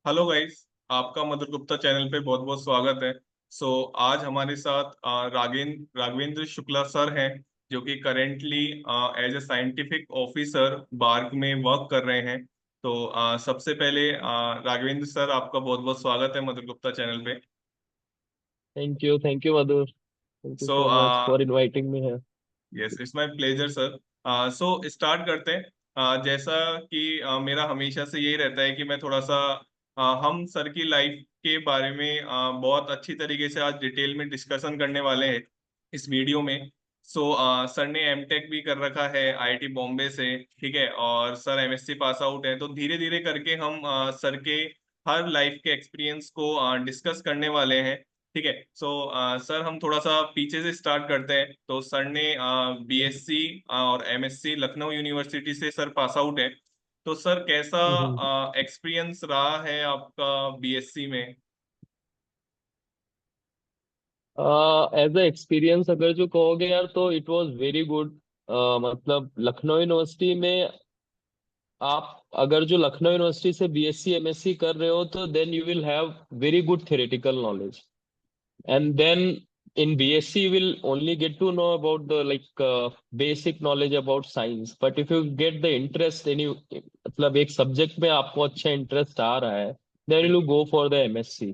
Hello guys. आपका मधुर Gupta channel पे बहुत बहुत स्वागत है। आज हमारे साथ राघवेंद्र शुक्ला सर हैं, जो कि currently as a scientific officer BARC में वर्क कर रहे हैं। सबसे पहले राघवेंद्र सर, आपका बहुत बहुत स्वागत है मधुर गुप्ता चैनल पे। Thank you, Madhur. Thank you so so much for inviting me here. Yes, it's my pleasure sir. Start करते हैं। जैसा कि मेरा हमेशा से यही रहता है कि मैं थोड़ा सा हम सर की लाइफ के बारे में बहुत अच्छी तरीके से आज डिटेल में डिस्कशन करने वाले हैं इस वीडियो में। सर ने एमटेक भी कर रखा है आईआईटी बॉम्बे से, ठीक है, और सर एमएससी पास आउट है। तो धीरे धीरे करके हम सर के हर लाइफ के एक्सपीरियंस को डिस्कस करने वाले हैं। ठीक है। सर, हम थोड़ा सा पीछे से स्टार्ट करते हैं। तो सर ने बीएससी और एमएससी लखनऊ यूनिवर्सिटी से सर पास आउट है। तो सर, कैसा हम्म। एक्सपीरियंस रहा है आपका बीएससी में? एज अ एक्सपीरियंस अगर जो कहोगे यार तो इट वाज वेरी गुड। मतलब लखनऊ यूनिवर्सिटी में आप अगर जो लखनऊ यूनिवर्सिटी से बीएससी एमएससी कर रहे हो तो then you will have very good theoretical knowledge. And then in BSc you will only get to know about the basic knowledge about science. But if you get the interest in you, मतलब एक subject में आपको अच्छा interest आ रहा है, then you go for the MSc.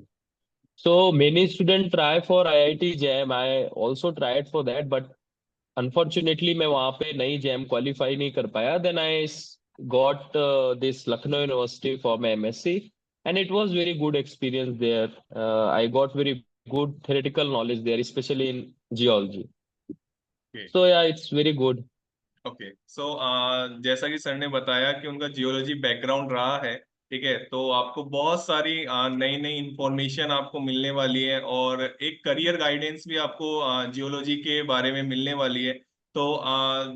So many students try for IIT JAM. I also tried for that, but unfortunately मैं वहाँ पे नहीं JAM क्वालिफाई नहीं कर पाया. Then I got this Lucknow University for my MSc, and it was very good experience there. I got very good theoretical knowledge there, especially in geology. So yeah, it's very good. Okay. जैसा कि sir ने बताया कि उनका geology background रहा है, ठीक है, तो आपको बहुत सारी नई नई इंफॉर्मेशन आपको मिलने वाली है, और एक करियर गाइडेंस भी आपको जियोलॉजी के बारे में मिलने वाली है।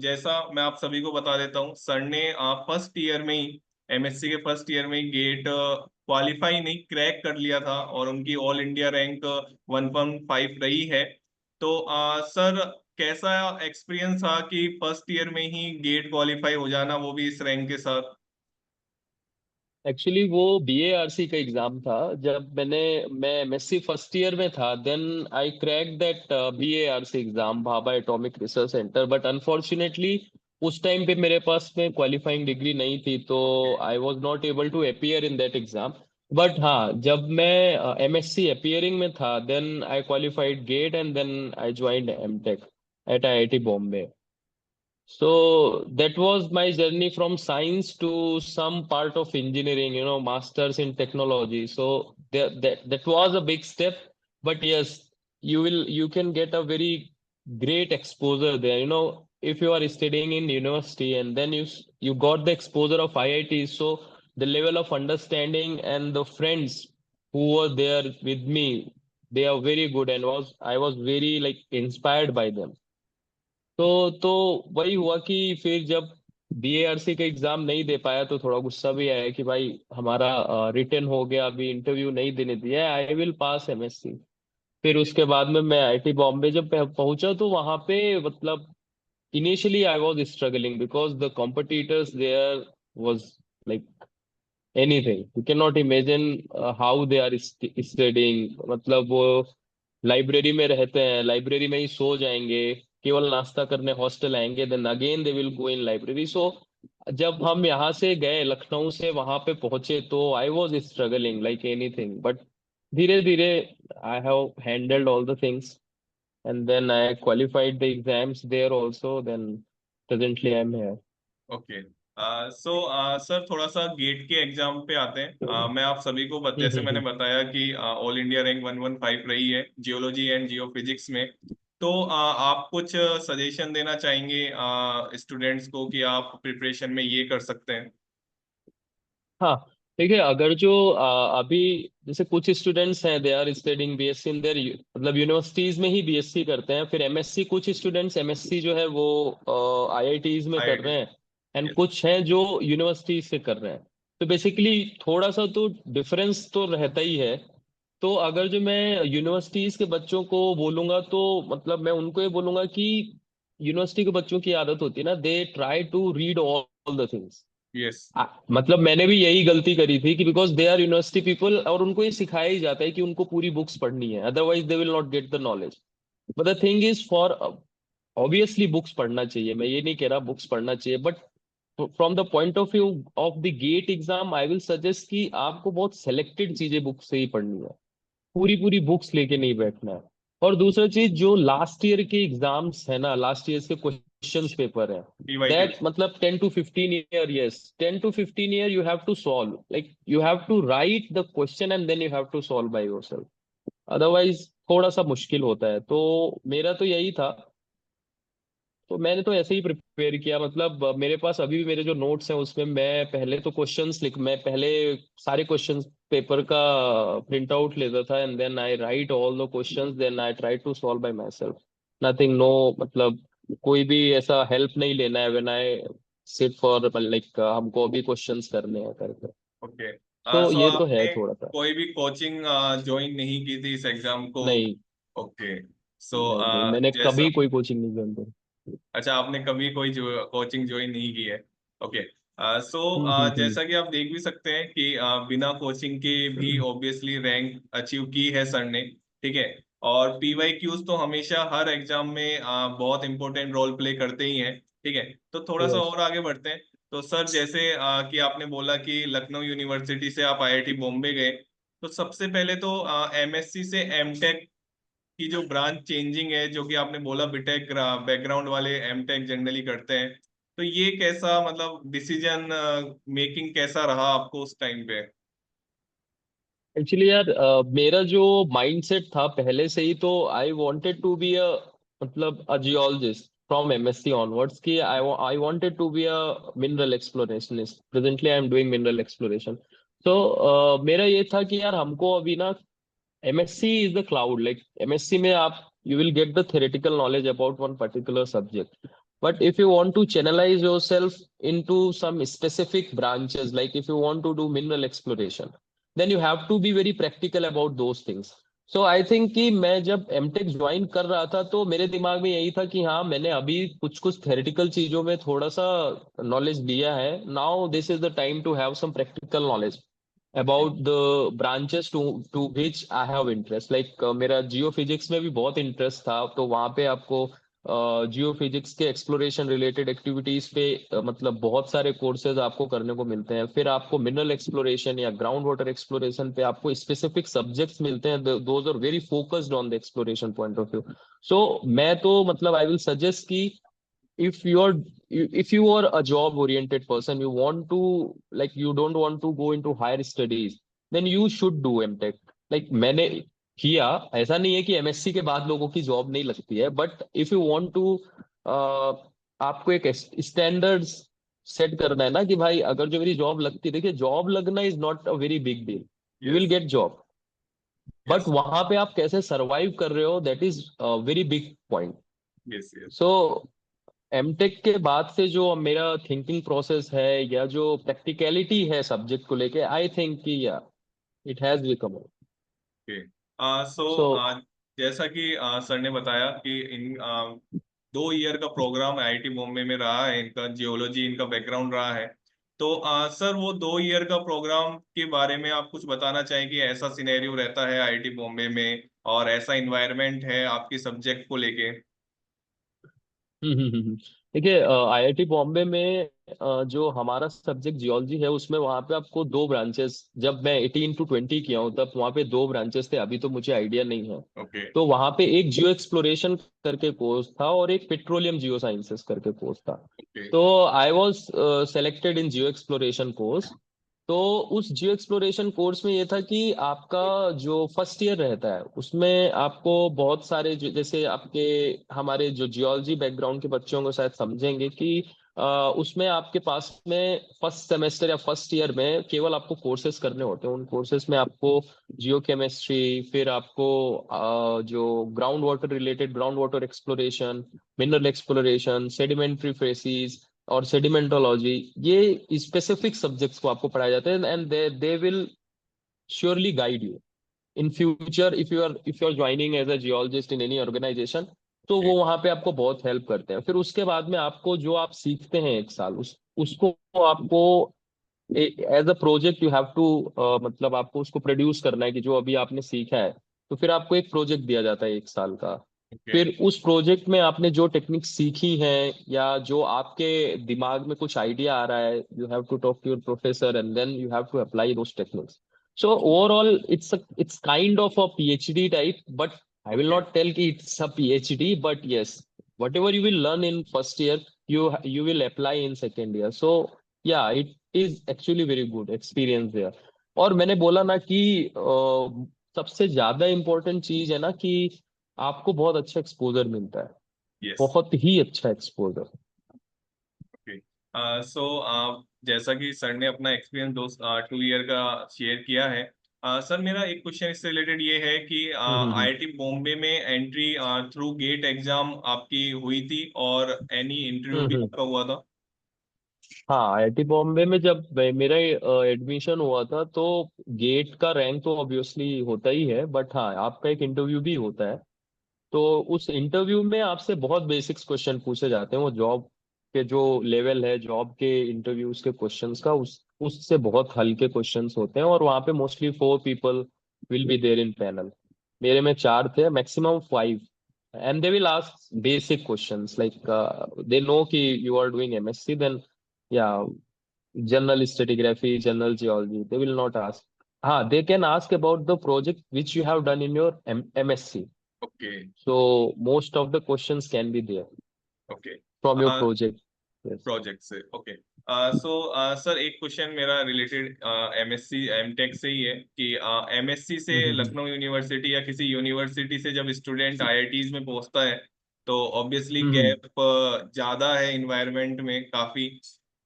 जैसा मैं आप सभी को बता देता हूँ, सर ने फर्स्ट ईयर में ही, एमएससी के फर्स्ट ईयर में ही गेट क्वालिफाई नहीं, क्रैक कर लिया था, और उनकी ऑल इंडिया रैंक 1.5 रही है। सर, कैसा एक्सपीरियंस था कि फर्स्ट ईयर में ही गेट क्वालिफाई हो जाना, वो भी इस रैंक के साथ? एक्चुअली वो BARC का एग्जाम था जब मैं MSc फर्स्ट ईयर में था. Then I crack that BARC exam, Bhabha atomic research centre. But unfortunately उस टाइम पे मेरे पास में क्वालिफाइंग डिग्री नहीं थी, तो I was not able to appear in that exam. But हाँ, जब मैं MSc अपीयरिंग में था, then I qualified GATE and then I joined MTech at IIT Bombay. So that was my journey from science to some part of engineering, masters in technology. So that was a big step. But yes, you can get a very great exposure there. If you are studying in university and then you got the exposure of IIT, so the level of understanding and the friends who were there with me, they are very good, and was I was very like inspired by them. तो वही हुआ कि फिर जब BARC का exam नहीं दे पाया तो थोड़ा गुस्सा भी आया कि भाई हमारा रिटर्न हो गया, अभी इंटरव्यू नहीं देने दिया, आई विल पास MSc. फिर उसके बाद में मैं IIT बॉम्बे जब पहुंचा तो वहां पे मतलब initially I was struggling because the competitors there was like anything. You can not imagine how they are studying. मतलब वो लाइब्रेरी में रहते हैं, लाइब्रेरी में ही सो जाएंगे, केवल नाश्ता करने हॉस्टल आएंगे, then again they will go in library. So जब हम यहाँ से गए लखनऊ से वहां पे पहुंचे तो I was struggling like anything. But धीरे धीरे I have handled all the things and then I qualified the exams there also. Then presently I am here. Okay. Sir, थोड़ा सा गेट के एग्जाम पे आते हैं। मैं आप सभी को जैसे मैंने हम्म. बताया कि ऑल इंडिया रैंक 115 रही है जियोलॉजी एंड जियो फिजिक्स में। आप कुछ सजेशन देना चाहेंगे स्टूडेंट्स को कि आप प्रिपरेशन में ये कर सकते हैं? हाँ, देखिए अगर जो अभी जैसे कुछ स्टूडेंट्स हैं they are studying BSc in there, मतलब यूनिवर्सिटीज में ही BSc करते हैं. फिर MSc, कुछ स्टूडेंट्स MSc जो है वो IITs में कर आईआईटी। रहे हैं, एंड यस। कुछ हैं जो यूनिवर्सिटी से कर रहे हैं. तो बेसिकली थोड़ा सा तो डिफरेंस तो रहता ही है. तो अगर जो मैं यूनिवर्सिटीज के बच्चों को बोलूंगा तो मतलब मैं उनको ये बोलूंगा कि यूनिवर्सिटी के बच्चों की आदत होती है ना, they try to read all the things. Yes. मतलब मैंने भी यही गलती करी थी कि because they are university people, और उनको ये सिखाया ही जाता है कि उनको पूरी बुक्स पढ़नी है, otherwise they will not get the knowledge. But the thing is for, obviously books पढ़ना चाहिए, मैं ये नहीं कह रहा बुक्स पढ़ना चाहिए, but from the point of view of the GATE exam I will suggest कि आपको बहुत सेलेक्टेड चीजें बुक से ही पढ़नी है, पूरी पूरी बुक्स लेके नहीं बैठना है। और दूसरा चीज, जो लास्ट ईयर के एग्जाम्स है ना, लास्ट ईयर के क्वेश्चंस पेपर है, पीवाई क्यू। दैट मतलब 10 to 15 year, yes 10 to 15 year you have to solve, like you have to write the question and then you have to solve by yourself, otherwise थोड़ा सा मुश्किल होता है। तो मेरा तो यही था, तो मैंने तो ऐसे ही प्रिपेयर किया। मतलब मेरे पास अभी भी मेरे जो नोट्स हैं उसमें मैं पहले तो मैं पहले सारे क्वेश्चंस पेपर का प्रिंट आउट लेता था, and then I write all the questions, then I try to solve by my self, nothing, no, मतलब कोई भी ऐसा हेल्प नहीं लेना है when I sit for like हमको अभी क्वेश्चंस करने हैं करके। ओके। तो सो ये तो है आपने थोड़ा सा। कोई भी कोचिंग ज्वाइन नहीं की थी इस एग्जाम को? नहीं, ओके। सो नहीं, नहीं, मैंने जैसा, कभी कोई कोचिंग नहीं ज्वाइन करी। अच्छा आपने कभी कोई जो कोचिंग ज्वाइन नहीं की है। ओके। सो हम्म। जैसा कि आप देख भी सकते हैं कि बिना कोचिंग के भी ऑब्वियसली रैंक अचीव की है सर ने। ठीक है। और पीवाई क्यूज तो हमेशा हर एग्जाम में बहुत इंपॉर्टेंट रोल प्ले करते ही हैं। ठीक है। तो थोड़ा सा यस। और आगे बढ़ते हैं। तो सर जैसे कि आपने बोला कि लखनऊ यूनिवर्सिटी से आप आईआईटी बॉम्बे गए, तो सबसे पहले तो एमएससी से एमटेक की जो ब्रांच चेंजिंग है, जो कि आपने बोला बीटेक बैकग्राउंड वाले एमटेक जनरली करते हैं, तो ये कैसा मतलब डिसीजन मेकिंग कैसा रहा आपको उस टाइम पे? एक्चुअली यार, मेरा जो माइंडसेट था पहले से ही, तो I wanted to be a, मतलब a geologist from MSc onwards, कि I wanted to be a mineral explorationist, presently I am doing mineral exploration. तो मेरा ये था कि यार हमको अभी ना, MSc is the cloud, like MSc में आप you will get the theoretical knowledge about one particular subject, but if you want to channelize yourself into some specific branches, like if you want to do mineral exploration, then you have to be very practical about those things. So I think कि मैं जब MTech join कर रहा था तो मेरे दिमाग में यही था कि हाँ, मैंने अभी कुछ कुछ थेरेटिकल चीजों में थोड़ा सा नॉलेज लिया है, now this is the time to have some practical knowledge okay. about the branches to which I have interest, like मेरा जियो फिजिक्स में भी बहुत इंटरेस्ट था, तो वहाँ पे आपको जियो फिजिक्स के एक्सप्लोरेशन रिलेटेड एक्टिविटीज पे मतलब बहुत सारे कोर्सेज आपको करने को मिलते हैं। फिर आपको मिनरल एक्सप्लोरेशन या ग्राउंड वाटर एक्सप्लोरेशन पे आपको स्पेसिफिक सब्जेक्ट्स मिलते हैं, those are very focused on the exploration point of view. So मैं तो मतलब आई विल सजेस्ट कि if you're if you are a job oriented person, you want to, like you don't want to go into higher studies, then you should do mtech, like मैंने किया। ऐसा नहीं है कि एमएससी के बाद लोगों की जॉब नहीं लगती है, but if you want to, आपको एक स्टैंडर्ड्स सेट करना है ना कि भाई अगर जो मेरी जॉब लगती है, देखिए जॉब लगना is not a very big deal, you will yes. Get job, but yes. वहां पे आप कैसे सरवाइव कर रहे हो, that is very big point. Yes. Yes. So MTech के बाद से जो मेरा थिंकिंग प्रोसेस है या जो प्रैक्टिकलिटी है सब्जेक्ट को लेके, आई थिंक कि या इट हैज बिकम। ओके। सो सो जैसा कि सर ने बताया कि इन 2 ईयर का प्रोग्राम आईआईटी बॉम्बे में रहा है, इनका जियोलॉजी इनका बैकग्राउंड रहा है। तो सर वो 2 ईयर का प्रोग्राम के बारे में आप कुछ बताना चाहें कि ऐसा सिनेरियो रहता है आईआईटी बॉम्बे में और ऐसा इन्वायरमेंट है आपके सब्जेक्ट को लेके? देखिए, आईआईटी बॉम्बे में जो हमारा सब्जेक्ट जियोलॉजी है उसमें वहाँ पे आपको दो ब्रांचेस, जब मैं 18 to 20 किया हूँ तब वहाँ पे दो ब्रांचेस थे, अभी तो मुझे आइडिया नहीं है। ओके। तो वहाँ पे एक जियो एक्सप्लोरेशन करके कोर्स था और एक पेट्रोलियम जियो साइंसेस करके कोर्स था। ओके। तो I was selected in Jio exploration course. तो उस जियो एक्सप्लोरेशन कोर्स में ये था कि आपका जो फर्स्ट ईयर रहता है उसमें आपको बहुत सारे जैसे आपके हमारे जो जियोलॉजी बैकग्राउंड के बच्चों को शायद समझेंगे कि उसमें आपके पास में फर्स्ट सेमेस्टर या फर्स्ट ईयर में केवल आपको कोर्सेज करने होते हैं। उन कोर्सेज में आपको जियो केमिस्ट्री, फिर आपको जो ground water exploration, mineral exploration, sedimentary faces और सेडिमेंटोलॉजी, ये स्पेसिफिक सब्जेक्ट्स को आपको पढ़ाए जाते हैं, and they they will surely guide you in future if you are joining as a geologist in any organisation. तो वो वहां पे आपको बहुत हेल्प करते हैं। फिर उसके बाद में आपको जो आप सीखते हैं 1 साल, उसको आपको as a project you have to, मतलब आपको उसको प्रोड्यूस करना है कि जो अभी आपने सीखा है। तो फिर आपको एक प्रोजेक्ट दिया जाता है 1 साल का। ओके। फिर उस प्रोजेक्ट में आपने जो टेक्निक सीखी है या जो आपके दिमाग में कुछ आइडिया आ रहा है, you have to talk to your professor and then you have to apply those techniques. So overall it's kind of a PhD type, but I will okay. Not tell कि it's a PhD, but yes, whatever you will learn in first year, you will apply in second year. So yeah, it is actually very good experience there. और मैंने बोला ना कि सबसे ज्यादा important चीज है ना कि आपको बहुत अच्छा एक्सपोजर मिलता है, यस। बहुत ही अच्छा एक्सपोजर। ओके। सो जैसा कि सर ने अपना एक्सपीरियंस 2 ईयर का शेयर किया है, सर मेरा एक क्वेश्चन इससे रिलेटेड ये है कि हम्म। आईआईटी बॉम्बे में एंट्री थ्रू गेट एग्जाम आपकी हुई थी और एनी इंटरव्यू भी हम्म। आपका हुआ था? हाँ, आईआईटी बॉम्बे में जब मेरा एडमिशन हुआ था तो गेट का रैंक तो ऑब्वियसली होता ही है, बट हाँ, आपका एक इंटरव्यू भी होता है। तो उस इंटरव्यू में आपसे बहुत बेसिक्स क्वेश्चन पूछे जाते हैं। वो जॉब के जो लेवल है, जॉब के इंटरव्यूज के क्वेश्चंस का, उस उससे बहुत हल्के क्वेश्चंस होते हैं। और वहाँ पे mostly 4 people will be there in panel. मेरे में 4 थे, maximum 5। And they will ask basic questions like, they know कि you are doing MSc, then या general stratigraphy, general geology, they will not ask. हाँ, they can ask about the project which you have done in your MSc. Okay. So most of the questions can be there okay. from your project. Yes. Project से, okay. So sir एक question मेरा related MSc MTech से ही है कि MSc से हम्म। Lucknow university या किसी university से जब स्टूडेंट आईआईटीज में पहुंचता है तो ऑब्वियसली हम्म। गैप ज्यादा है इन्वायरमेंट में काफी।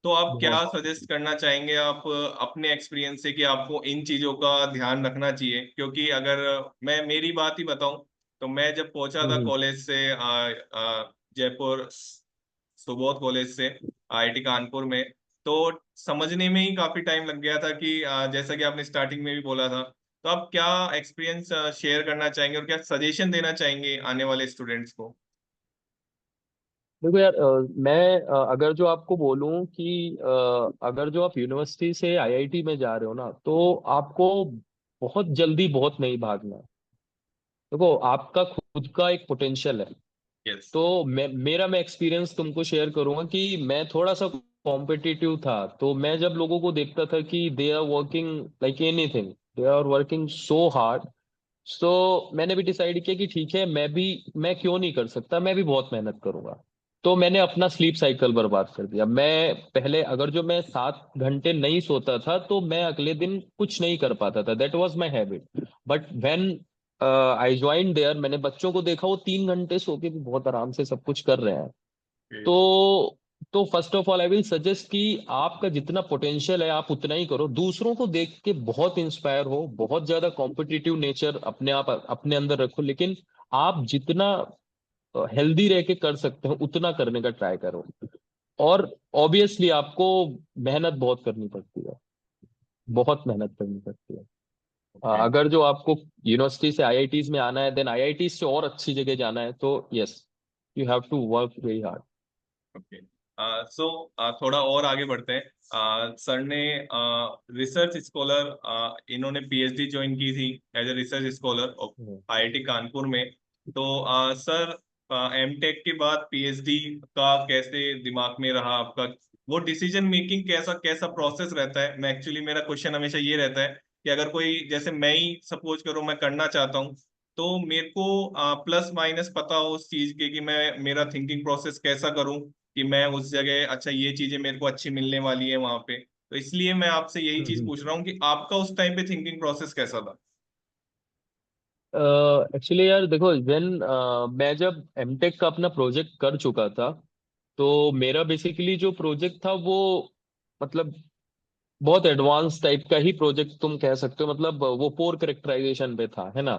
तो आप क्या बहुत। सजेस्ट करना चाहेंगे आप अपने एक्सपीरियंस से कि आपको इन चीजों का ध्यान रखना चाहिए? क्योंकि अगर मैं मेरी बात ही बताऊं तो मैं जब पहुंचा था हम्म। कॉलेज से जयपुर सुबोध कॉलेज से आईआईटी कानपुर में, तो समझने में ही काफी टाइम लग गया था कि जैसा कि आपने स्टार्टिंग में भी बोला था। तो आप क्या एक्सपीरियंस शेयर करना चाहेंगे और क्या सजेशन देना चाहेंगे आने वाले स्टूडेंट्स को? देखो यार, मैं अगर जो आपको बोलूं कि अगर जो आप यूनिवर्सिटी से आईआईटी में जा रहे हो ना, तो आपको बहुत जल्दी बहुत नहीं भागना है। देखो, आपका खुद का एक पोटेंशियल है। यस। तो मैं एक्सपीरियंस तुमको शेयर करूंगा कि मैं थोड़ा सा कॉम्पिटिटिव था। तो मैं जब लोगों को देखता था कि they are working like anything, they are working so hard, so मैंने भी डिसाइड किया कि ठीक है, मैं क्यों नहीं कर सकता, मैं भी बहुत मेहनत करूंगा। तो मैंने अपना स्लीप साइकिल बर्बाद कर दिया। मैं पहले अगर जो मैं 7 घंटे नहीं सोता था तो मैं अगले दिन कुछ नहीं कर पाता था, that was my habit. But when I join there, मैंने बच्चों को देखा वो 3 घंटे सो के भी बहुत आराम से सब कुछ कर रहे हैं। तो first of all I will suggest कि आपका जितना पोटेंशियल है आप उतना ही करो। दूसरों को देख के बहुत इंस्पायर हो, बहुत ज्यादा कॉम्पिटिटिव नेचर अपने आप अपने अंदर रखो, लेकिन आप जितना हेल्दी रह के कर सकते हो उतना करने का ट्राई करो। और ऑब्वियसली आपको मेहनत बहुत करनी पड़ती है, बहुत मेहनत करनी पड़ती है। ओके। अगर जो आपको यूनिवर्सिटी से आईआईटीज में आना है, देन आईआईटीज से और अच्छी जगह जाना है, तो yes, you have to work very hard. Okay. So थोड़ा और आगे बढ़ते हैं। सर ने रिसर्च स्कॉलर इन्होंने पीएचडी ज्वाइन की थी as a research scholar IIT Kanpur में। तो सर एमटेक के बाद पीएचडी का कैसे दिमाग में रहा आपका? वो डिसीजन मेकिंग कैसा कैसा प्रोसेस रहता है? मैं एक्चुअली मेरा क्वेश्चन हमेशा ये रहता है कि अगर कोई जैसे मैं ही सपोज करो मैं करना चाहता हूँ तो मेरे को प्लस माइनस पता हो उस चीज के कि मैं मेरा थिंकिंग प्रोसेस कैसा करूं कि मैं उस जगह अच्छा ये चीजें मेरे को अच्छी मिलने वाली है वहां पे। तो इसलिए मैं आपसे यही चीज पूछ रहा हूँ कि आपका उस टाइम पे थिंकिंग प्रोसेस कैसा था? एक्चुअली यार देखो, व्हेन मैं जब एमटेक का अपना प्रोजेक्ट कर चुका था, तो मेरा बेसिकली जो प्रोजेक्ट था वो, मतलब बहुत एडवांस टाइप का ही प्रोजेक्ट तुम कह सकते हो। मतलब वो पोर करेक्टराइजेशन पे था, है ना।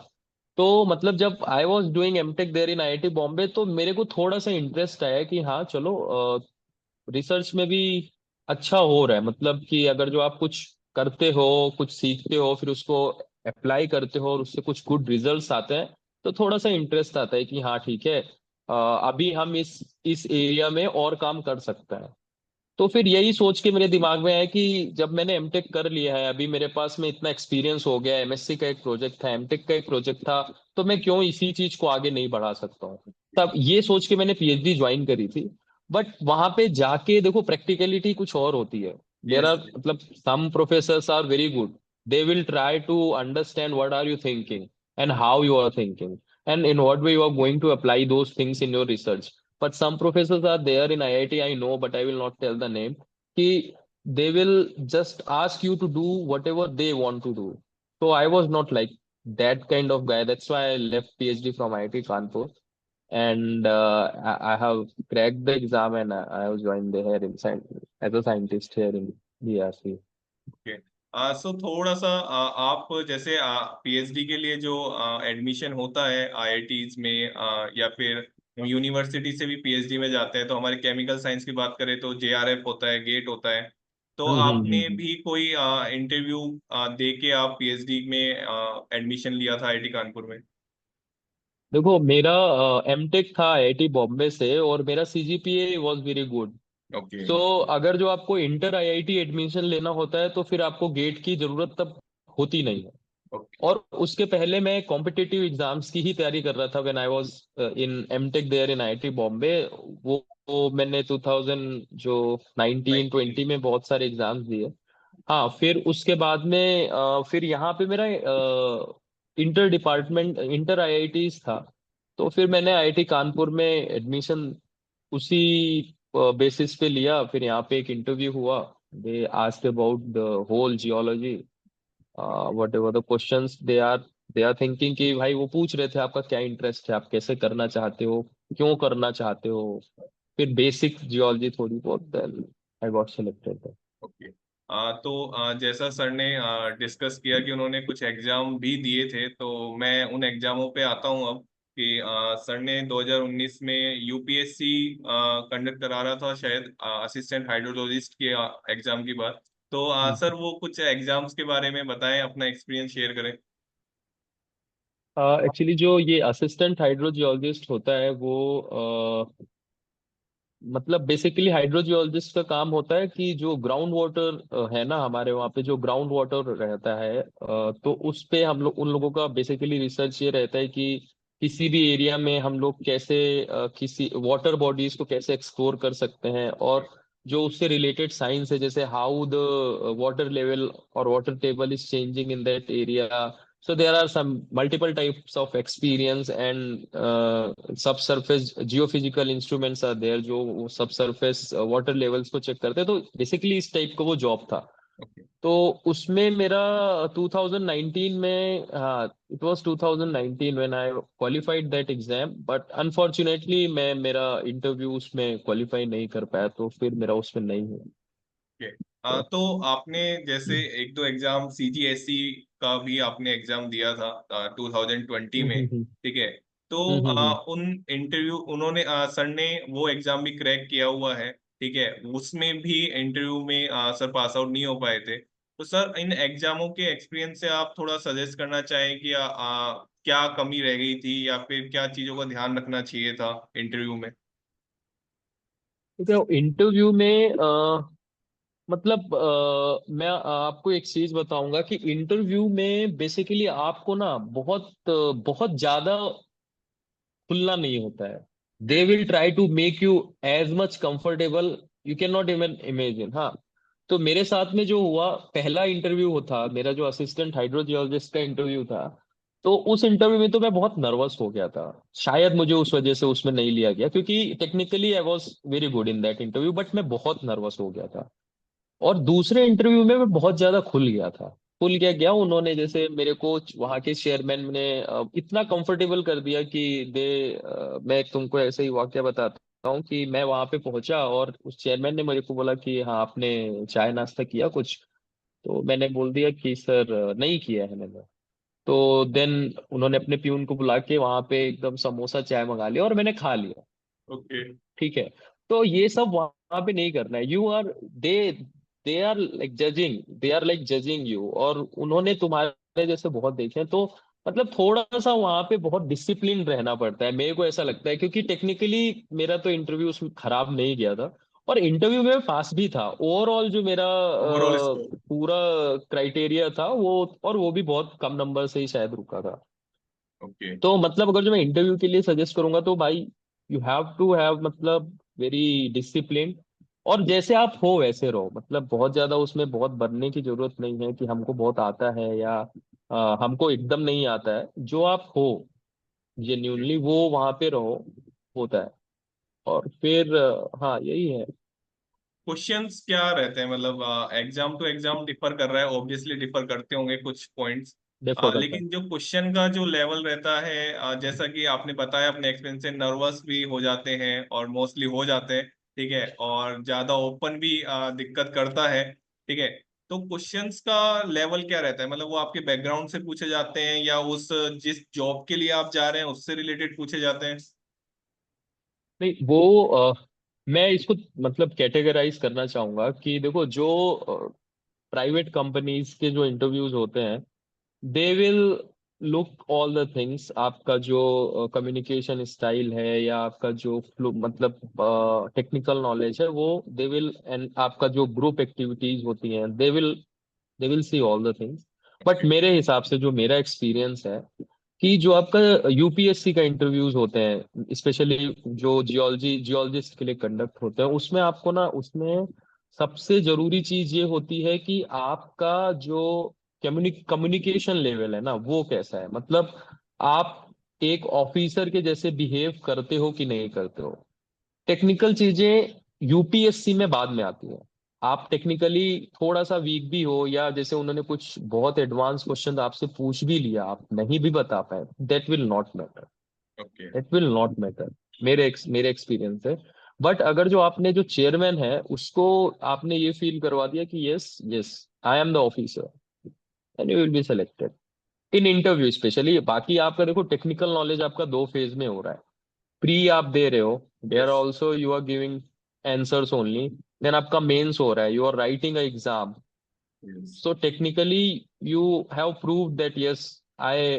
तो मतलब जब I was doing MTech there in IIT Bombay, तो मेरे को थोड़ा सा इंटरेस्ट आया कि हाँ चलो, रिसर्च में भी अच्छा हो रहा है। मतलब कि अगर जो आप कुछ करते हो, कुछ सीखते हो, फिर उसको अप्लाई करते हो और उससे कुछ गुड रिजल्ट्स आते हैं, तो थोड़ा सा इंटरेस्ट आता है कि हाँ ठीक है, अभी हम इस एरिया में और काम कर सकते हैं। तो फिर यही सोच के मेरे दिमाग में है कि जब मैंने एमटेक कर लिया है, अभी मेरे पास में इतना एक्सपीरियंस हो गया है, एमएससी का एक प्रोजेक्ट था, एमटेक का एक प्रोजेक्ट था, तो मैं क्यों इसी चीज को आगे नहीं बढ़ा सकता हूँ। तब ये सोच के मैंने पीएचडी ज्वाइन करी थी। बट वहां पे जाके देखो, प्रैक्टिकलिटी कुछ और होती है। देर यस। आर मतलब some professors are very good, they will try to understand what are you thinking and how you are thinking and in what way you are going to apply those things in your research. But some professors are there in IIT, I know, but I will not tell the name. कि they will just ask you to do whatever they want to do. So I was not like that kind of guy. That's why I left PhD from IIT Kanpur, and I have cracked the exam, and I have joined the here in as a scientist here in BRC. ओके। So थोड़ा सा आप जैसे PhD के लिए जो admission होता है आईआईटीज में या फिर यूनिवर्सिटी से भी पीएचडी में जाते हैं, तो हमारे केमिकल साइंस की बात करें तो जेआरएफ होता है, गेट होता है। तो आपने हम्म। भी कोई इंटरव्यू दे के आप पीएचडी में एडमिशन लिया था आईआईटी कानपुर में? देखो, मेरा एमटेक था आईआईटी बॉम्बे से, और मेरा CGPA was very good. Okay. So अगर जो आपको इंटर आईआईटी एडमिशन लेना होता है, तो फिर आपको गेट की जरूरत तब होती नहीं है। ओके। और उसके पहले मैं कॉम्पिटिटिव एग्जाम्स की ही तैयारी कर रहा था when I was in MTech there in IIT Bombay. वो मैंने 2000 जो 19 19। 20 में बहुत सारे एग्जाम्स दिए। हाँ, फिर उसके बाद में फिर यहाँ पे मेरा इंटर डिपार्टमेंट, इंटर आईआईटीज था। तो फिर मैंने आईआईटी कानपुर में एडमिशन उसी बेसिस पे लिया। फिर यहाँ पे एक इंटरव्यू हुआ, they asked about the whole geology, whatever the questions they are thinking, कि भाई वो पूछ रहे थे आपका क्या इंटरेस्ट है, आप कैसे करना चाहते हो, क्यों करना चाहते हो। फिर बेसिक जियोलॉजी थोड़ी बहुत, then I got selected. Okay. तो जैसा सर ने डिस्कस किया कि उन्होंने कुछ एग्जाम भी दिए थे, तो मैं उन एग्जामों पे आता हूँ अब। कि सर ने 2019 में यूपीएससी कंडक्ट करा रहा था शायद, असिस्टेंट हाइड्रोलॉजिस्ट के एग्जाम की बात। तो सर वो कुछ एग्जाम्स के बारे में बताएं, अपना एक्सपीरियंस शेयर करें। एक्चुअली जो ये असिस्टेंट हाइड्रोजियोलॉजिस्ट होता है, वो मतलब बेसिकली हाइड्रोजियोलॉजिस्ट का काम होता है कि जो ग्राउंड वाटर है ना, हमारे वहाँ पे जो ग्राउंड वाटर रहता है, तो उस पे हम लोग, उन लोगों का बेसिकली रिसर्च ये रहता है कि किसी भी एरिया में हम लोग कैसे किसी वाटर बॉडीज को कैसे एक्सप्लोर कर सकते हैं, और जो उससे रिलेटेड साइंस है, जैसे हाउ द वाटर लेवल और water table is changing in that area. So there are some multiple types of experience, and subsurface geophysical instruments are there जो subsurface water levels को चेक करते हैं। तो basically इस type का वो job था। ओके। तो उसमें मेरा 2019 में, हाँ, it was 2019 when I qualified that exam, but unfortunately मैं मेरा इंटरव्यू उसमें क्वालिफाई नहीं कर पाया, तो फिर मेरा उसमें नहीं हुआ। ओके। तो तो आपने जैसे एक दो एग्जाम सीजीएसई का भी आपने एग्जाम दिया था 2020 हम्म में, हम्म ठीक है? तो हम्म हम्म हम्म उन इंटरव्यू उन्होंने सर ने वो एग्जाम भी क्रैक किया हुआ है, ठीक है? उसमें भी इंटरव्यू में सर पास आउट नहीं हो पाए थे। तो सर इन एग्जामों के एक्सपीरियंस से आप थोड़ा सजेस्ट करना चाहें कि क्या कमी रह गई थी, या फिर क्या चीजों का ध्यान रखना चाहिए था इंटरव्यू में? ठीक है, इंटरव्यू में मतलब मैं आपको एक चीज बताऊंगा कि इंटरव्यू में बेसिकली आपको ना बहुत ज्यादा खुलना नहीं होता है। They will try to make you as much comfortable, you can not even imagine. हाँ, तो मेरे साथ में जो हुआ, पहला इंटरव्यू था मेरा, जो असिस्टेंट हाइड्रोजियोलॉजिस्ट का इंटरव्यू था, तो उस इंटरव्यू में तो मैं बहुत नर्वस हो गया था। शायद मुझे उस वजह से उसमें नहीं लिया गया, क्योंकि technically I was very good in that interview, but मैं बहुत नर्वस हो गया था। और दूसरे इंटरव्यू में मैं बहुत ज्यादा खुल गया था। खुल क्या गया, उन्होंने जैसे मेरे को वहां के चेयरमैन ने इतना कंफर्टेबल कर दिया कि मैं तुमको ऐसे ही वाक्य बताता हूँ कि मैं वहां पे पहुंचा, और उस चेयरमैन ने मेरे को बोला कि हाँ, आपने चाय नाश्ता किया कुछ? तो मैंने बोल दिया कि सर, नहीं किया है मैंने। तो देन उन्होंने अपने प्यून को बुला के वहां पे एकदम समोसा चाय मंगा लिया, और मैंने खा लिया। ओके। ठीक है। तो ये सब वहां पे नहीं करना है। You are they they are like judging, they are like judging you, और उन्होंने तुम्हारे जैसे बहुत देखे हैं। तो मतलब थोड़ा सा वहां पे बहुत डिसिप्लिन रहना पड़ता है, मेरे को ऐसा लगता है, क्योंकि टेक्निकली मेरा तो इंटरव्यू उसमें खराब नहीं गया था। और इंटरव्यू में पास भी था। ओवरऑल जो मेरा ओवरऑल स्कोर। पूरा क्राइटेरिया था वो, और वो भी बहुत कम नंबर से ही शायद रुका था। ओके। तो मतलब अगर जो मैं इंटरव्यू के लिए सजेस्ट करूंगा तो भाई, यू हैव टू हैव मतलब वेरी डिसिप्लिन, और जैसे आप हो वैसे रहो। मतलब बहुत ज्यादा उसमें बहुत बनने की जरूरत नहीं है कि हमको बहुत आता है या हमको एकदम नहीं आता है। जो आप हो जेन्यूनली वो वहां पे रहो, होता है। और फिर हाँ यही है। क्वेश्चंस क्या रहते हैं, मतलब एग्जाम टू एग्जाम डिफर कर रहा है, ऑब्वियसली डिफर करते होंगे कुछ पॉइंट्स। देखो करता है। लेकिन जो क्वेश्चन का जो लेवल रहता है, जैसा कि आपने बताया अपने एक्सपीरियंस से, नर्वस भी हो जाते हैं और मोस्टली हो जाते हैं, ठीक है, और ज्यादा ओपन भी दिक्कत करता है, ठीक है। तो क्वेश्चंस का लेवल क्या रहता है, मतलब वो आपके बैकग्राउंड से पूछे जाते हैं या उस जिस जॉब के लिए आप जा रहे हैं उससे रिलेटेड पूछे जाते हैं? नहीं वो मैं इसको मतलब कैटेगराइज करना चाहूंगा कि देखो, जो प्राइवेट कंपनीज के जो इंटरव्यूज होते हैं, they will look all the things. आपका जो कम्युनिकेशन स्टाइल है या आपका जो मतलब टेक्निकल नॉलेज है वो दे विल, एंड आपका जो ग्रुप एक्टिविटीज होती हैं they will see all the things. But okay. मेरे हिसाब से जो मेरा एक्सपीरियंस है कि जो आपका यूपीएससी का इंटरव्यूज होते हैं, स्पेशली जो जियोलॉजिस्ट के लिए कंडक्ट होते हैं, उसमें आपको ना, उसमें सबसे जरूरी चीज ये होती है कि आपका जो कम्युनिकेशन लेवल है ना वो कैसा है। मतलब आप एक ऑफिसर के जैसे बिहेव करते हो कि नहीं करते हो। टेक्निकल चीजें यूपीएससी में बाद में आती हैं। आप टेक्निकली थोड़ा सा वीक भी हो, या जैसे उन्होंने कुछ बहुत एडवांस क्वेश्चन आपसे पूछ भी लिया, आप नहीं भी बता पाए, that will not matter. Okay. That will not matter. मेरे एक्सपीरियंस है। बट अगर जो आपने जो चेयरमैन है उसको आपने ये फील करवा दिया कि yes yes I am the officer, and you will be selected in interview specially. बाकी आपका देखो टेक्निकल नॉलेज आपका दो फेज में हो रहा है। प्री आप दे रहे हो, there yes. Also you are giving answers only. Then आपका मेंस हो रहा है, you are writing a exam. Yes. So technically you have prove that yes I,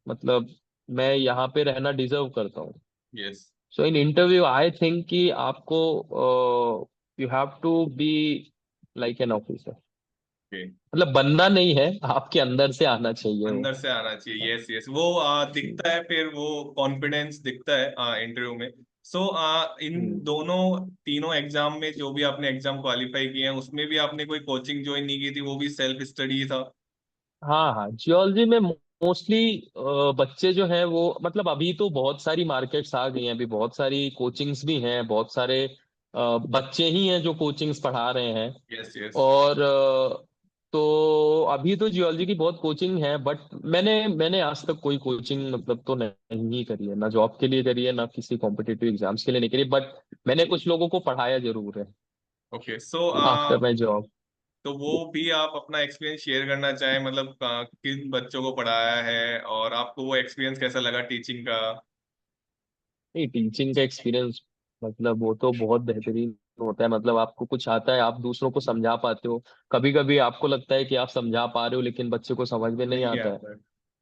मतलब मैं यहाँ पे रहना डिजर्व करता हूँ। Yes. So in interview I think कि आपको you have to be like an officer. Okay. मतलब बनना नहीं है, आपके अंदर से आना चाहिए वो। अंदर से आना चाहिए, यस यस, वो दिखता है, फिर वो कॉन्फिडेंस दिखता है इंटरव्यू में। सो इन हम्म। दोनों तीनों एग्जाम में जो भी आपने एग्जाम क्वालिफाई किए हैं उसमें भी आपने कोई कोचिंग ज्वाइन नहीं की थी, वो भी सेल्फ स्टडी था? हाँ हाँ, जियोलॉजी में मोस्टली बच्चे जो हैं वो, मतलब अभी तो बहुत सारी मार्केट्स आ गई हैं, अभी बहुत सारी कोचिंग्स भी हैं, बहुत सारे बच्चे ही हैं जो कोचिंग्स पढ़ा रहे हैं। Yes yes. और तो अभी तो जियोलॉजी की बहुत कोचिंग है, बट मैंने मैंने आज तक कोई कोचिंग मतलब तो नहीं करी है, ना जॉब के लिए करी है, ना किसी कॉम्पिटिटिव एग्जाम्स के लिए नहीं करी, बट मैंने कुछ लोगों को पढ़ाया जरूर है okay. So after my job. तो वो भी आप अपना एक्सपीरियंस शेयर करना चाहें, मतलब किन बच्चों को पढ़ाया है और आपको वो एक्सपीरियंस कैसा लगा टीचिंग का? नहीं, टीचिंग का एक्सपीरियंस मतलब वो तो बहुत बेहतरीन होता है। मतलब आपको कुछ आता है, आप दूसरों को समझा पाते हो। कभी कभी आपको लगता है कि आप समझा पा रहे हो लेकिन बच्चे को समझ में नहीं नहीं आता है। आता है।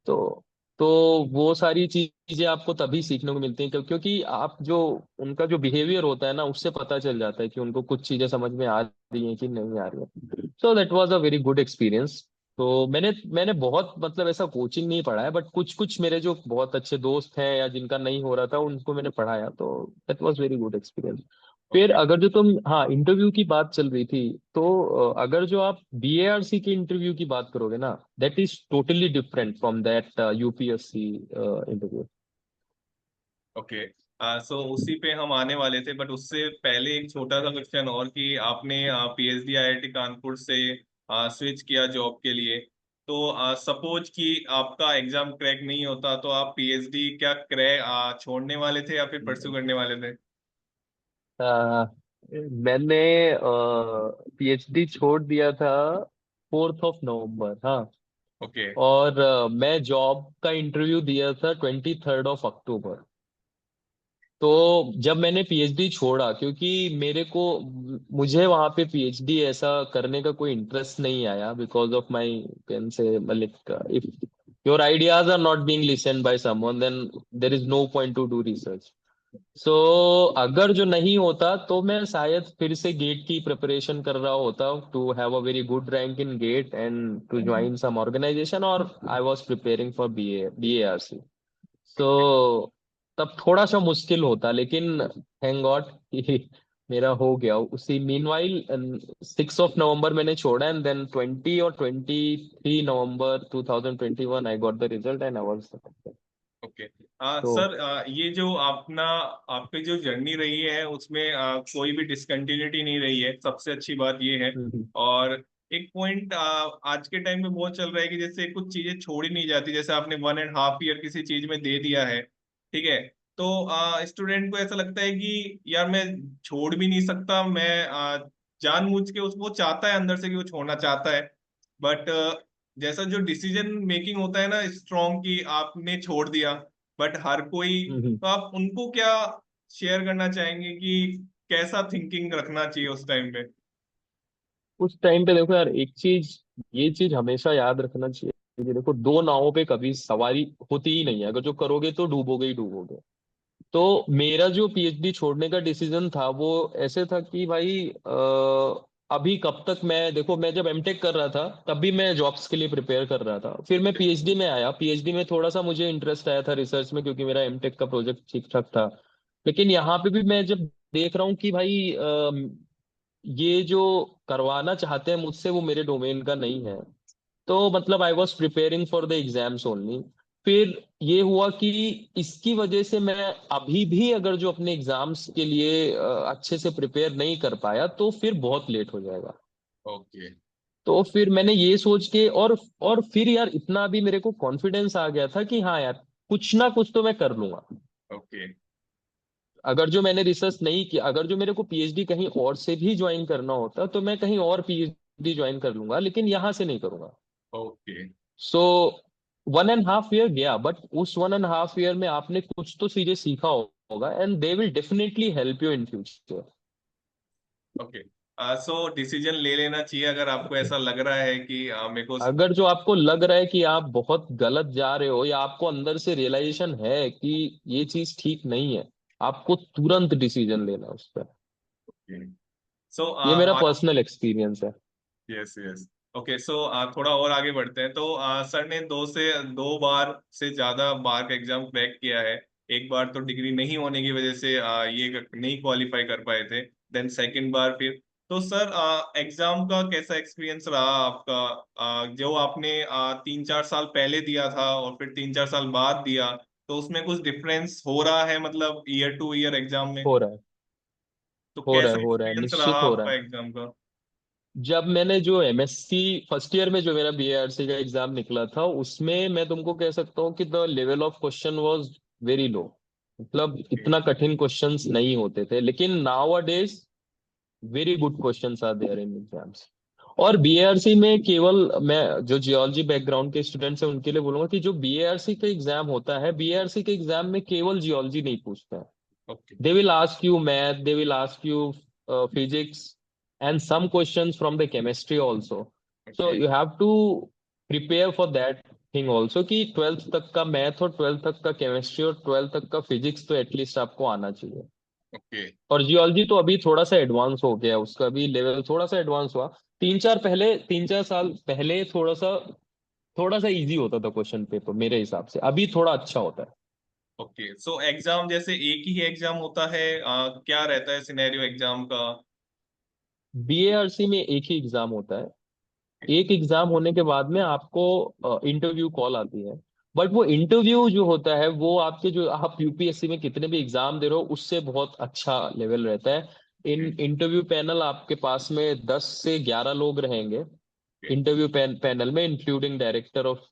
तो तो वो सारी चीजें आपको तभी सीखने को मिलती हैं, क्योंकि आप जो उनका जो बिहेवियर होता है ना उससे पता चल जाता है कि उनको कुछ चीजें समझ में आ रही हैं कि नहीं आ रही है। So that was a very good experience. तो मैंने बहुत मतलब ऐसा कोचिंग नहीं पढ़ा है, बट कुछ कुछ मेरे जो बहुत अच्छे दोस्त हैं या जिनका नहीं हो रहा था उनको मैंने पढ़ाया, तो that was very good experience. फिर ओके। अगर जो तुम, हाँ इंटरव्यू की बात चल रही थी, तो अगर जो आप बीएआरसी के इंटरव्यू की बात करोगे ना, that is totally different from that UPSC interview. Okay. So उसी पे हम आने वाले थे, बट उससे पहले एक छोटा सा क्वेश्चन और, कि आपने पीएचडी आईआईटी कानपुर से स्विच किया जॉब के लिए, तो सपोज कि आपका एग्जाम क्रैक नहीं होता तो आप पीएचडी क्या क्रैक छोड़ने वाले थे या फिर परस्यू करने वाले थे? मैंने पीएचडी छोड़ दिया था 4 नवंबर, हाँ। ओके। और मैं जॉब का इंटरव्यू दिया था 23 अक्टूबर। तो जब मैंने पीएचडी छोड़ा, क्योंकि मेरे को मुझे वहां पे पीएचडी ऐसा करने का कोई इंटरेस्ट नहीं आया, because of my, can say मतलब, if your ideas are not being listened by someone then there is no point to do research. So अगर जो नहीं होता तो मैं शायद फिर से गेट की प्रिपरेशन कर रहा होता to have a very good rank in GATE and to join some organization, और I was preparing for BARC. So तब थोड़ा सा मुश्किल होता, लेकिन थैंक गॉड कि मेरा हो गया। उसी मीनवाइल 6 नवंबर मैंने छोड़ा, एंड देन 20 और 23 नवंबर 2021 I got the result and I was. Okay. तो सर, ये जो अपना आपकी जो जर्नी रही है उसमें कोई भी डिसकंटिन्यूटी नहीं रही है, सबसे अच्छी बात ये है। हम्म और एक पॉइंट आज के टाइम में बहुत चल रहा है कि जैसे कुछ चीजें छोड़ी नहीं जाती, जैसे आपने 1.5 ईयर किसी चीज में दे दिया है, ठीक है, तो स्टूडेंट को ऐसा लगता है कि यार मैं छोड़ भी नहीं सकता, मैं जानबूझ के उसको चाहता है अंदर से कि वो छोड़ना चाहता है, बट जैसा जो डिसीजन मेकिंग होता है ना स्ट्रॉन्ग, की आपने छोड़ दिया, बट हर कोई, हम्म। तो आप उनको क्या शेयर करना चाहेंगे कि कैसा थिंकिंग रखना चाहिए उस टाइम पे? उस टाइम पे देखो यार, एक चीज, ये चीज हमेशा याद रखना चाहिए कि देखो, दो नावों पे कभी सवारी होती ही नहीं है। अगर जो करोगे तो डूबोगे ही डूबोगे। तो मेरा जो पीएचडी छोड़ने का डिसीजन था वो ऐसे था कि भाई अभी कब तक मैं, देखो मैं जब एमटेक कर रहा था तब भी मैं जॉब्स के लिए प्रिपेयर कर रहा था, फिर मैं पीएचडी में आया, पीएचडी में थोड़ा सा मुझे इंटरेस्ट आया था रिसर्च में, क्योंकि मेरा एमटेक का प्रोजेक्ट ठीक ठाक था। लेकिन यहाँ पे भी मैं जब देख रहा हूँ कि भाई ये जो करवाना चाहते हैं मुझसे वो मेरे डोमेन का नहीं है, तो मतलब I was preparing for the exams only. फिर ये हुआ कि इसकी वजह से मैं अभी भी अगर जो अपने एग्जाम्स के लिए अच्छे से प्रिपेयर नहीं कर पाया तो फिर बहुत लेट हो जाएगा। ओके। तो फिर मैंने ये सोच के, और फिर यार इतना भी मेरे को कॉन्फिडेंस आ गया था कि हाँ यार, कुछ ना कुछ तो मैं कर लूंगा। ओके। अगर जो मैंने रिसर्च नहीं किया, अगर जो मेरे को पीएचडी कहीं और से भी ज्वाइन करना होता तो मैं कहीं और पीएचडी ज्वाइन कर लूंगा, लेकिन यहाँ से नहीं करूंगा। ओके। सो 1.5 ईयर गया, बट उस 1.5 ईयर में आपने कुछ तो चीजें सीखा होगा, and they will definitely help you in future. Okay. So decision ले लेना चाहिए अगर आपको ऐसा लग रहा है कि मेरे को। अगर जो आपको लग रहा है कि आप बहुत गलत जा रहे हो, या आपको अंदर से रियलाइजेशन है कि ये चीज ठीक नहीं है, आपको तुरंत डिसीजन लेना है उस पर। सो ये मेरा पर्सनल एक्सपीरियंस है। Yes, yes. ओके। सो थोड़ा और आगे बढ़ते हैं, तो सर ने दो बार से ज्यादा बार का एग्जाम क्रैक किया है। एक बार तो डिग्री नहीं होने की वजह से ये नहीं क्वालिफाई कर पाए थे, देन सेकंड बार फिर। तो सर, एग्जाम का कैसा एक्सपीरियंस रहा आपका? जो आपने 3-4 साल पहले दिया था और फिर 3-4 साल बाद दिया, तो उसमें कुछ डिफरेंस हो रहा है, मतलब ईयर टू ईयर एग्जाम में? हो रहा है, तो हो रहा है, कैसा हो रहा है, एक्सपीरियंस रहा निश्चित हो रहा आपका है। एग्जाम का? जब मैंने जो एमएससी फर्स्ट ईयर में जो मेरा बीएआरसी का एग्जाम निकला था, उसमें मैं तुमको कह सकता हूँ कि the level of question was very low. मतलब इतना कठिन क्वेश्चंस नहीं होते थे, लेकिन nowadays very good questions are there in exams. और बीएआरसी में केवल, मैं जो जियोलॉजी बैकग्राउंड के स्टूडेंट्स हैं उनके लिए बोलूंगा कि जो बीएआरसी का एग्जाम होता है, बीएआरसी के एग्जाम में केवल जियोलॉजी नहीं पूछता है। Okay. They will ask you math, they will ask you physics, and some questions from the chemistry also. So okay. you have to prepare for that thing also, कि 12th तक का math और 12th तक का chemistry और 12th तक का physics तो एटलीस्ट आपको आना चाहिए। ओके। और जियोलॉजी तो अभी थोड़ा सा एडवांस हो गया, उसका भी लेवल थोड़ा सा एडवांस हुआ। 3-4 साल पहले थोड़ा सा इजी होता था क्वेश्चन पेपर, मेरे हिसाब से अभी थोड़ा अच्छा होता है। ओके। सो एग्जाम जैसे एक ही एग्जाम होता है, क्या रहता है सिनेरियो एग्जाम का? बीएआरसी में एक ही एग्जाम होता है। एक एग्जाम होने के बाद में आपको इंटरव्यू कॉल आती है। बट वो इंटरव्यू जो होता है वो आपके, जो आप यूपीएससी में कितने भी एग्जाम दे रहे हो उससे बहुत अच्छा लेवल रहता है। In okay. इंटरव्यू पैनल आपके पास में 10 से 11 लोग रहेंगे। ओके। इंटरव्यू पैनल में including director of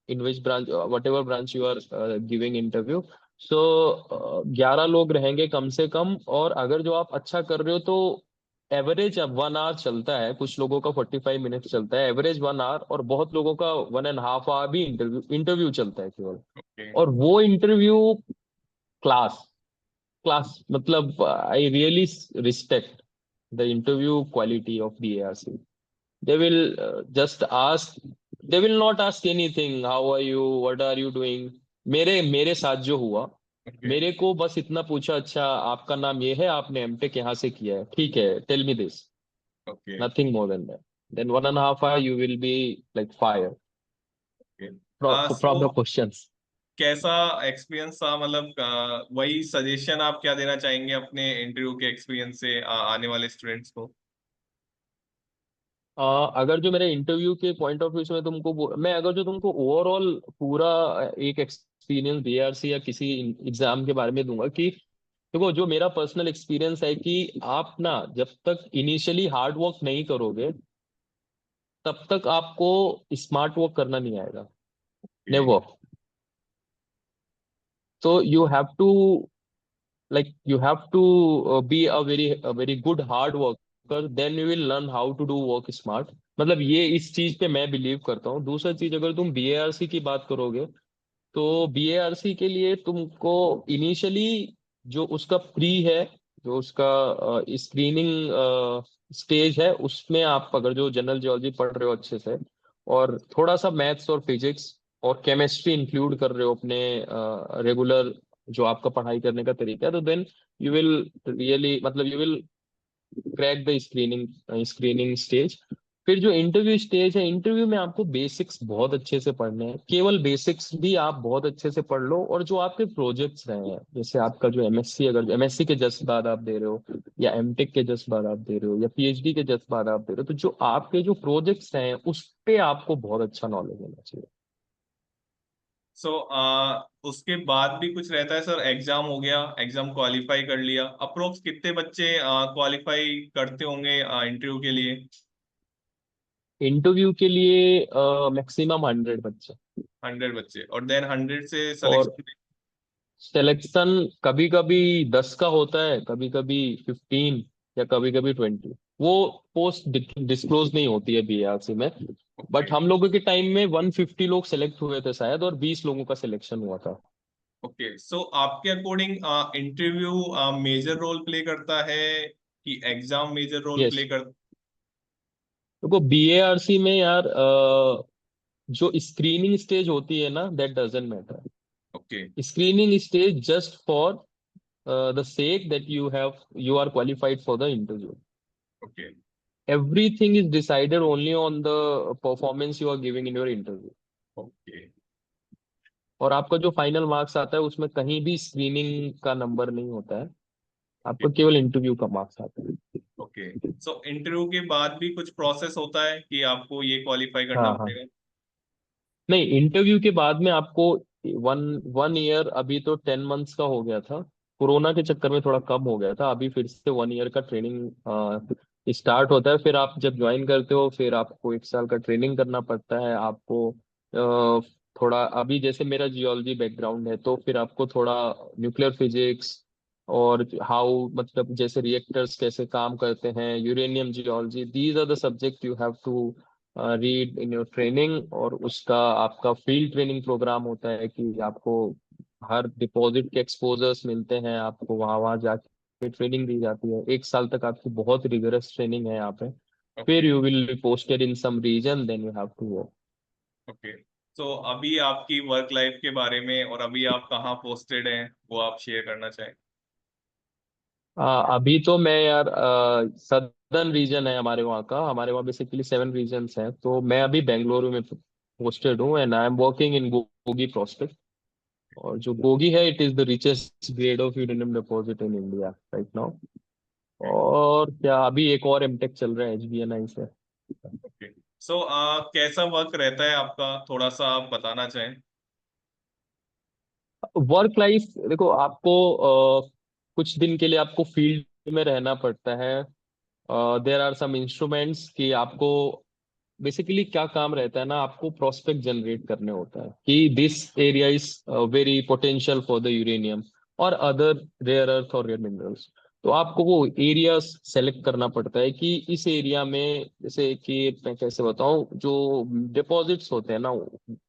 in which branch, whatever branch you are giving interview. So 11 लोग रहेंगे कम से कम, और अगर जो आप अच्छा कर रहे हो तो एवरेज अब 1 आवर चलता है, कुछ लोगों का 45 मिनट चलता है, एवरेज 1 आवर, और बहुत लोगों का 1.5 आवर भी इंटरव्यू इंटरव्यू चलता है केवल। ओके। और वो इंटरव्यू क्लास क्लास मतलब I really respect the interview quality of the ARC. they will just ask, they will not ask anything, how are you, what are you doing। मेरे मेरे साथ जो हुआ, ओके। मेरे को बस इतना पूछा, अच्छा आपका नाम ये है, आपने एमटेक यहाँ से किया है, ठीक है, tell me this, okay. Nothing more than that. Then 1.5 hour you will be like fire okay. from so the questions. कैसा एक्सपीरियंस था, मतलब वही सजेशन आप क्या देना चाहेंगे अपने इंटरव्यू के एक्सपीरियंस से आने वाले स्टूडेंट्स को? अगर जो मेरे इंटरव्यू के पॉइंट ऑफ व्यू से मैं तुमको मैं अगर जो तुमको ओवरऑल पूरा एक एक्सपीरियंस बीआरसी या किसी एग्जाम के बारे में दूंगा कि देखो, जो मेरा पर्सनल एक्सपीरियंस है कि आप ना जब तक इनिशियली हार्ड वर्क नहीं करोगे तब तक आपको स्मार्ट वर्क करना नहीं आएगा। ओके। नेवर। तो you have to, like you have to be a very good hard worker, then you will learn how to do work smart। मतलब ये इस चीज पे मैं बिलीव करता हूँ। दूसरा चीज, अगर तुम बीएआरसी की बात करोगे तो बीएआरसी के लिए तुमको इनिशियली जो उसका प्री है, जो उसका स्क्रीनिंग स्टेज है, उसमें आप अगर जो जनरल जियोलॉजी पढ़ रहे हो अच्छे से, और थोड़ा सा मैथ्स और फिजिक्स और केमिस्ट्री इंक्लूड कर रहे हो अपने रेगुलर जो आपका पढ़ाई करने का तरीका है, तो देन यू विल रियली, मतलब you will crack the screening stage. फिर जो इंटरव्यू स्टेज है, इंटरव्यू में आपको बेसिक्स बहुत अच्छे से पढ़ने हैं, केवल बेसिक्स भी आप बहुत अच्छे से पढ़ लो। और जो आपके प्रोजेक्ट्स रहे हैं, जैसे आपका जो एमएससी, अगर एमएससी के जस्ट बाद आप दे रहे हो, या एमटेक के जस्ट बाद आप दे रहे हो, या पीएचडी के जस्ट बाद आप दे रहे हो, तो जो आपके जो प्रोजेक्ट्स रहे हैं उस पे आपको बहुत अच्छा नॉलेज होना चाहिए। सो उसके बाद भी कुछ रहता है सर? एग्जाम हो गया, एग्जाम क्वालिफाई कर लिया, अप्रोक्स कितने बच्चे क्वालिफाई करते होंगे इंटरव्यू के लिए? इंटरव्यू के लिए मैक्सिमम 100 बच्चे। 100 बच्चे, और देन 100 से और सिलेक्शन? सिलेक्शन कभी कभी 10 का होता है, कभी कभी 15, या कभी कभी 20। वो पोस्ट डिस्क्लोज नहीं होती है बीआरसी में। ओके। बट हम लोगों के टाइम में 150 लोग सेलेक्ट हुए थे शायद, और 20 लोगों का सिलेक्शन हुआ था। ओके। सो आपके according interview major role play करता है कि exam major role yes. Play कर? देखो बीएआरसी में यार, जो स्क्रीनिंग स्टेज होती है ना, that doesn't matter. Okay. Screening stage just for the sake that you are qualified for the interview। Okay. Everything is decided only on the performance you are giving in your interview। Okay. और आपका जो final marks आता है उसमें कहीं भी screening का number नहीं होता है, आपका केवल इंटरव्यू का मार्क्स आता है। ओके। सो इंटरव्यू के बाद भी कुछ प्रोसेस होता है कि आपको ये क्वालिफाई करना हाँ हाँ। पड़ेगा? नहीं, इंटरव्यू के बाद में आपको वन वन ईयर, अभी तो 10 मंथ्स का हो गया था, कोरोना के चक्कर में थोड़ा कम हो गया था, अभी फिर से 1 ईयर का ट्रेनिंग स्टार्ट होता है। फिर आप जब ज्वाइन करते हो, फिर आपको 1 साल का ट्रेनिंग करना पड़ता है आपको। थोड़ा अभी जैसे मेरा जियोलॉजी बैकग्राउंड है, तो फिर आपको थोड़ा न्यूक्लियर फिजिक्स और हाउ, मतलब जैसे रिएक्टर्स कैसे काम करते हैं, uranium geology, these are the subject you have to read in your training. और उसका आपका फील्ड ट्रेनिंग प्रोग्राम होता है कि आपको हर डिपॉजिट के एक्सपोजर्स मिलते हैं, आपको वहाँ वहाँ जाके ट्रेनिंग दी जाती है। 1 साल तक आपकी बहुत रिगरस ट्रेनिंग है यहाँ पे। फिर okay. You will be posted in some region, then you have to work. Okay. So अभी आपकी वर्क लाइफ के बारे में, और अभी आप कहाँ पोस्टेड हैं, वो आप शेयर करना चाहें? अभी तो मैं यार, सदर्न रीजन है हमारे वहाँ का, हमारे वहाँ बेसिकली 7 रीजन्स हैं, तो मैं अभी बेंगलुरु में पोस्टेड हूँ, and I am working in Gogi prospect. और जो गोगी है, it is the richest grade of uranium deposit in India right now. और क्या, अभी एक और एमटेक चल रहा है एचबीएनआई से। ओके। सो कैसा वर्क रहता है आपका, थोड़ा सा आप बताना चाहें? वर्क लाइफ, देखो आपको कुछ दिन के लिए आपको फील्ड में रहना पड़ता है। देर आर सम इंस्ट्रूमेंट्स कि आपको बेसिकली क्या काम रहता है ना, आपको प्रोस्पेक्ट जनरेट करने होता है कि this area is very potential for the uranium और अदर रेयर अर्थ और रेयर मिनरल्स। तो आपको वो एरिया सेलेक्ट करना पड़ता है कि इस एरिया में, जैसे कि मैं कैसे बताऊं, जो डिपॉजिट्स होते हैं ना,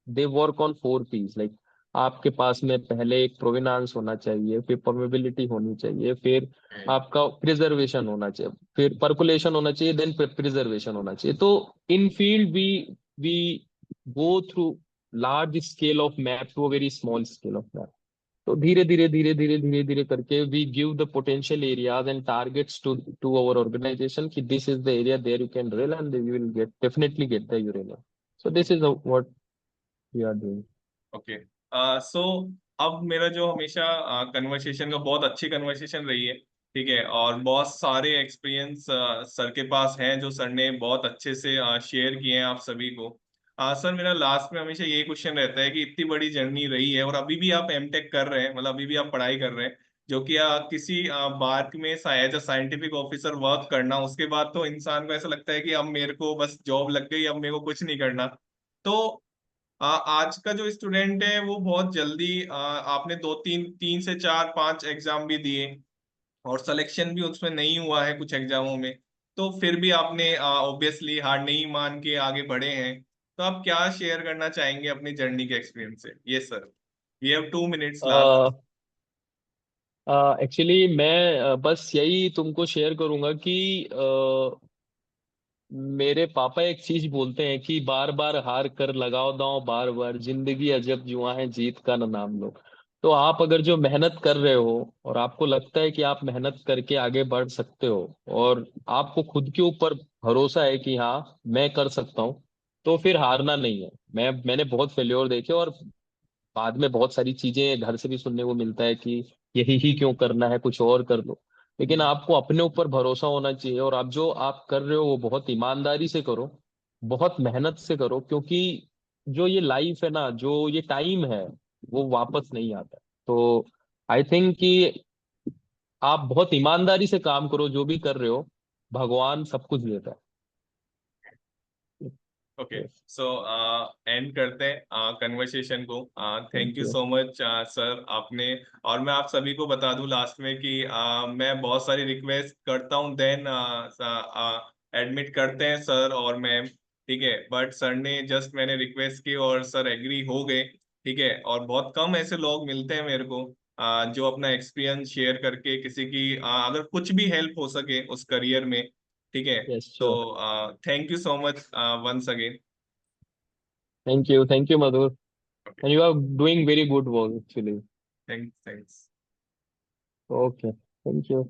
they work on 4 P's। Like आपके पास में पहले एक प्रोवेनांस होना चाहिए, फिर परमेबिलिटी होनी चाहिए, फिर आपका प्रिजर्वेशन होना चाहिए, फिर परकुलेशन होना चाहिए, देन प्रिजर्वेशन होना चाहिए। तो in field we go through large scale of map to a very small scale of map. तो धीरे धीरे करके we give the potential areas and targets to our organization कि this is the area there you can drill and you will get definitely get the uranium. So this is what we are doing. Okay. So अब मेरा जो हमेशा conversation का बहुत अच्छी conversation रही है, ठीक है, और बहुत सारे एक्सपीरियंस सर के पास हैं जो सर ने बहुत अच्छे से शेयर किए हैं आप सभी को. सर मेरा लास्ट में हमेशा यही क्वेश्चन रहता है कि इतनी बड़ी जर्नी रही है और अभी भी आप एमटेक कर रहे हैं, मतलब अभी भी आप पढ़ाई कर रहे हैं, जो कि किसी बार्क में as a scientific officer work करना, उसके बाद तो इंसान को ऐसा लगता है कि अब मेरे को बस जॉब लग गई, अब मेरे को कुछ नहीं करना. तो आज का जो स्टूडेंट है वो बहुत जल्दी आपने दो तीन तीन से चार पांच एग्जाम भी दिए और सिलेक्शन भी उसमें नहीं हुआ है कुछ एग्जामों में, तो फिर भी आपने ऑब्वियसली हार नहीं मान के आगे बढ़े हैं. तो आप क्या शेयर करना चाहेंगे अपनी जर्नी के एक्सपीरियंस से? Yes sir, we have 2 minutes last. Actually मैं बस यही तुमको शेयर करूंगा कि मेरे पापा एक चीज बोलते हैं कि बार बार हार कर लगाओ दांव, बार बार जिंदगी अजब जुआ है, जीत का न नाम लो. तो आप अगर जो मेहनत कर रहे हो और आपको लगता है कि आप मेहनत करके आगे बढ़ सकते हो और आपको खुद के ऊपर भरोसा है कि हाँ मैं कर सकता हूँ, तो फिर हारना नहीं है. मैंने बहुत फेल्योर देखे और बाद में बहुत सारी चीजें घर से भी सुनने को मिलता है कि यही ही क्यों करना है, कुछ और कर लो. लेकिन आपको अपने ऊपर भरोसा होना चाहिए और आप जो आप कर रहे हो वो बहुत ईमानदारी से करो, बहुत मेहनत से करो, क्योंकि जो ये लाइफ है ना, जो ये टाइम है, वो वापस नहीं आता. तो आई थिंक कि आप बहुत ईमानदारी से काम करो जो भी कर रहे हो, भगवान सब कुछ देता ओके. है. सो एंड करते हैं कन्वर्सेशन को. Thank thank you you. So much sir आपने. और मैं आप सभी को बता दूं लास्ट में कि मैं बहुत सारी रिक्वेस्ट करता हूं, देन एडमिट करते हैं सर और मैम, ठीक है, बट सर ने जस्ट मैंने रिक्वेस्ट की और सर एग्री हो गए, ठीक है. और बहुत कम ऐसे लोग मिलते हैं मेरे को जो अपना एक्सपीरियंस शेयर करके किसी की अगर कुछ भी हेल्प हो सके उस करियर में, ठीक है. यस तो sure. Thank you so much once again. Thank you Madhur. Okay. And you are doing very good work actually. Thanks. Thanks. Okay, thank you.